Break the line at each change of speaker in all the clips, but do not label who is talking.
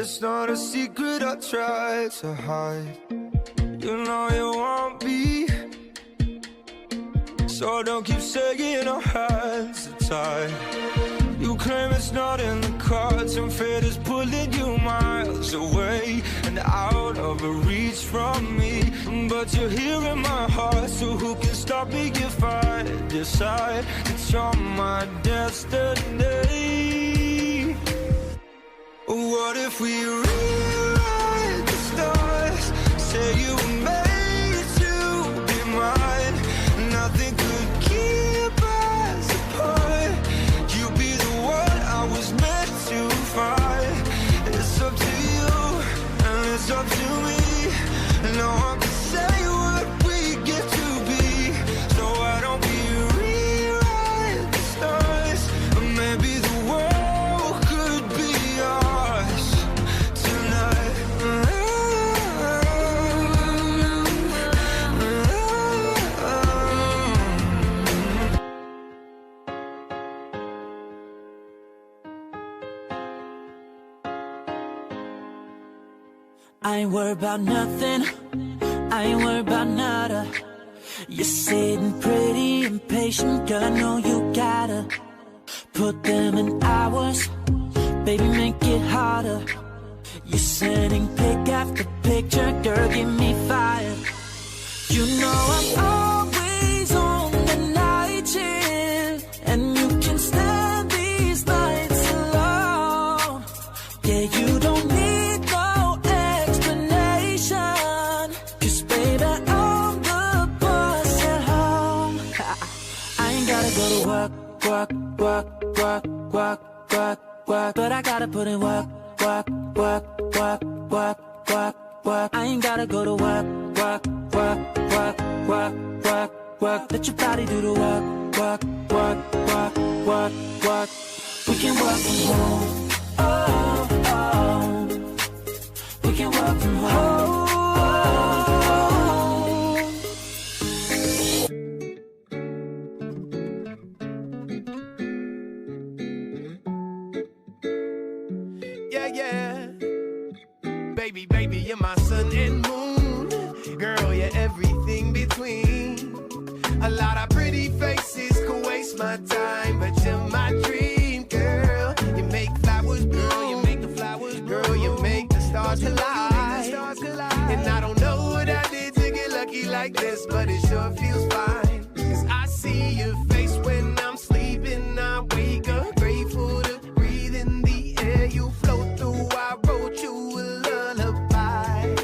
It's not a secret I try to hide. You know you want me, so don't keep saying our hands are tied. You claim it's not in the cards, and fate is pulling you miles away and out of reach from me. But you're here in my heart, so who can stop me if I decide that you're my destiny? What if we rewrite the stars? Say you were made to be mine. Nothing could keep us apart. You be the one I was meant to find. It's up to you and it's up to me. No one can say what we get to be. So why don't we rewrite the stars? Or maybe the world could be ours tonight.
I ain't worried about nothing, I ain't worried about nada. You're sitting pretty impatient, girl, I know you gotta put them in hours, baby, make it harder. You're sending pic after picture, girl, give me fire. You know I'm always on the night shift, and you can stand these nights alone. Yeah, you don't need no explanation, 'cause baby, I'm the boss at home. I ain't gotta go to work, work, work, work, work, work, work, but I gotta put in work, work, work, work, work, work, work. I ain't gotta go to work, work, work, work, work, work, work. Let your body do the work, work, work, work, work, work. We can work from home, oh, oh. We can work from home, oh.
Yeah, yeah. Baby, baby, you're my sun and moon. Girl, you're everything between. A lot of pretty faces could waste my time, but you're my dream, girl. You make flowers bloom, you make the flowers bloom. Girl, you make the stars collide. And I don't know what I did to get lucky like this, but it sure feels fine. 'Cause I see your face when I'm sleeping. I wake up grateful to breathe in the air you float through. I wrote you a lullaby,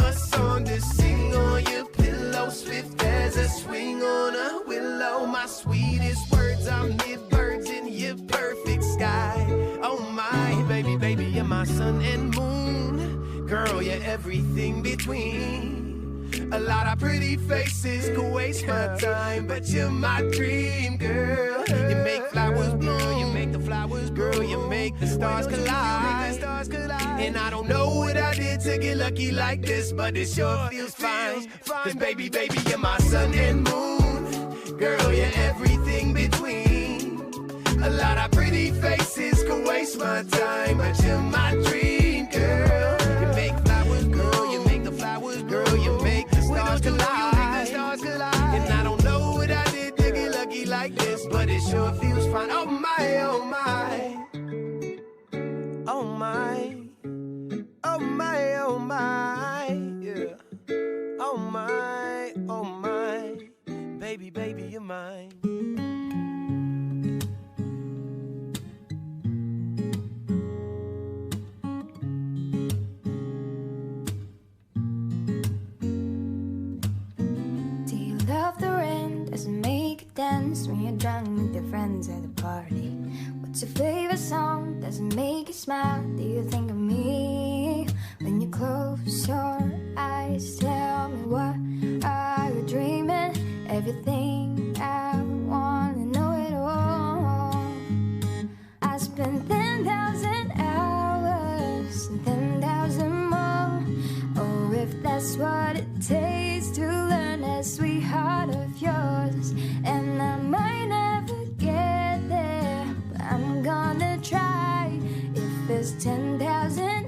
a song to sing on your pillow, swift as a swing on a willow. My sweetest words are mid-birds in your perfect sky. Oh my, baby, baby, you're my sun and moon. Girl, you're everything between. A lot of pretty faces could waste my time, but you're my dream, girl. You make flowers bloom, you make the flowers grow, you make the stars collide. And I don't know what I did to get lucky like this, but it sure feels fine. 'Cause baby, baby, you're my sun and moon. Girl, you're everything between. A lot of pretty faces could waste my time, but you're my dream, girl. You make flowers grow, you make the flowers grow, you make the stars collide. And I don't know what I did to get lucky like this, but it sure feels fine. Oh my, oh my, oh my, oh my, oh my, yeah. Oh my, oh my, baby, baby, you're mine.
Do you love the rain? Does it make you dance when you're drunk with your friends at a party? What's your favorite song? Does it make you smile? Do you think of me when you close your eyes? Tell me, what are you dreaming? Everything I wanna know it all. I spent 10,000 hours and 10,000 more. Oh, if that's what it takes to learn that sweetheart of yours. And I might never get there, but I'm gonna try. If there's 10,000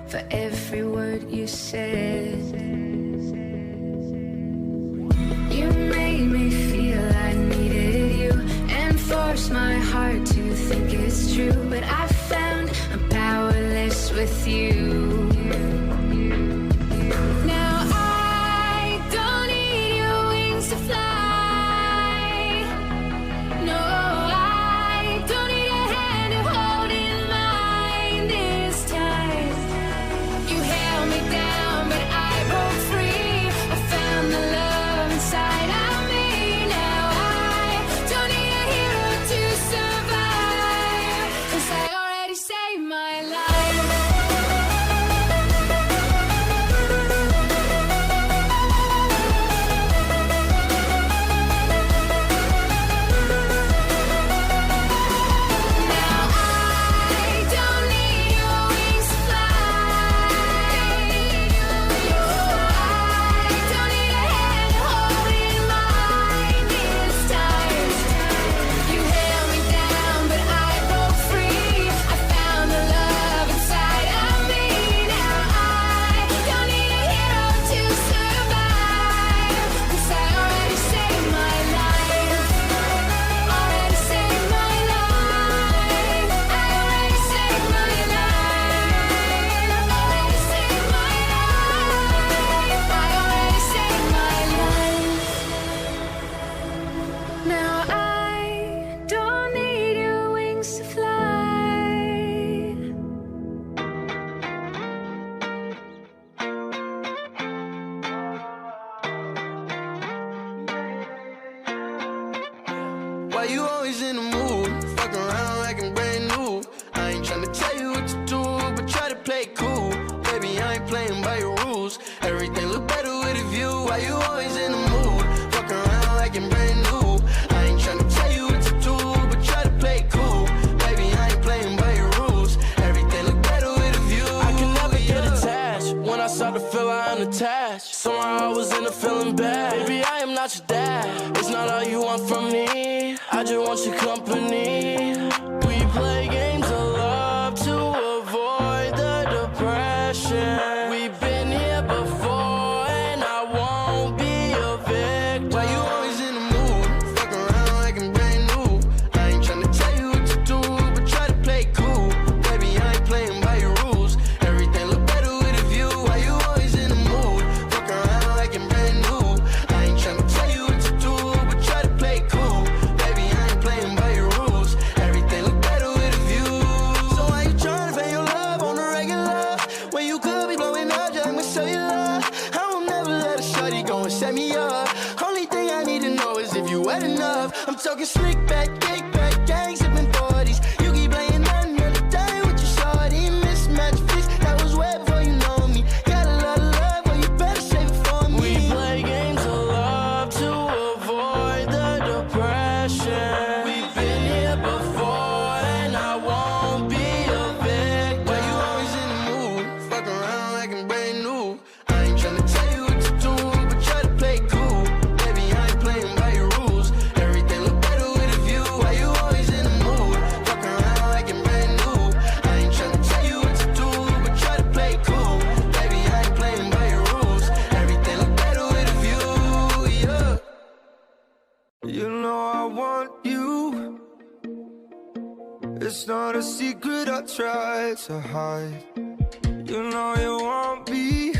for every word you said. You made me feel I needed you and forced my heart to think it's true, but I found I'm powerless with you. Now I don't need your wings to fly. No, I don't need a hand to hold in mine this time. You held me down, but I broke free. I found the love inside of me. Now I don't need a hero to survive, 'cause I already saved my life. Now I don't need your wings to fly. No, I don't need a hand to hold in mine this time. You held me down, but I broke free. I found the love inside of me. Now I don't need a hero to survive, 'cause I already saved my life. Already saved my life. I already saved my life. Already saved my life. I already saved my life. Now I don't need your wings to fly.
Why you always in the mood? Fuck around like I'm brand new. I ain't tryna tell you what to do, but try to play it cool. Baby, I ain't playing by your rules. Everything look better with a view. Why you always in the mood? Fuck around like I'm brand new. I ain't tryna tell you what to do, but try to play it cool. Baby, I ain't playing by your rules. Everything look better with a view.
I can never get attached. When I start to feel I am attached, somehow I was in a feeling bad. Baby, I am not your dad. It's not all you want from me. I just want your company. We play games of love to avoid the depression. We've been here before, and I won't be a victim.
Why you always in the mood? Fuck around like I'm brand new. I ain't tryna tell you what to do, but try to play it cool. Baby, I ain't playing by your rules. Everything look better with a view. Why you always in the mood? Fuck around like I'm brand new. I ain't tryna tell you what to do, but try to play it cool. Baby, I ain't playing by your rules. Everything look better with a view. So why you tryna fake your love on the regular, when you could be blowing up just with cellular? I will never let a shorty go and set me up. Only thing I need to know is if you wet enough. I'm talking slick back, kick back, gang sipping 40s. You keep playing another day with your shorty. Mismatch fix, that was way before you know me. Got a lot of love, but you better save it for me.
We play games of love to avoid the depression. We've been here before, and I won't be a victim.
Why you always in the mood? Fuck around like I'm brand new. I ain't tryna tell you what to do, but try to play it cool. Baby, I ain't playing by your rules. Everything look better with a view. Why you always in the mood? Fuck around like I'm brand new. I ain't tryna tell you what to do, but try to play it cool. Baby, I ain't playing by your rules. Everything look better with a view, yeah. You know I want you. It's not a secret I try to hide. You know you want me.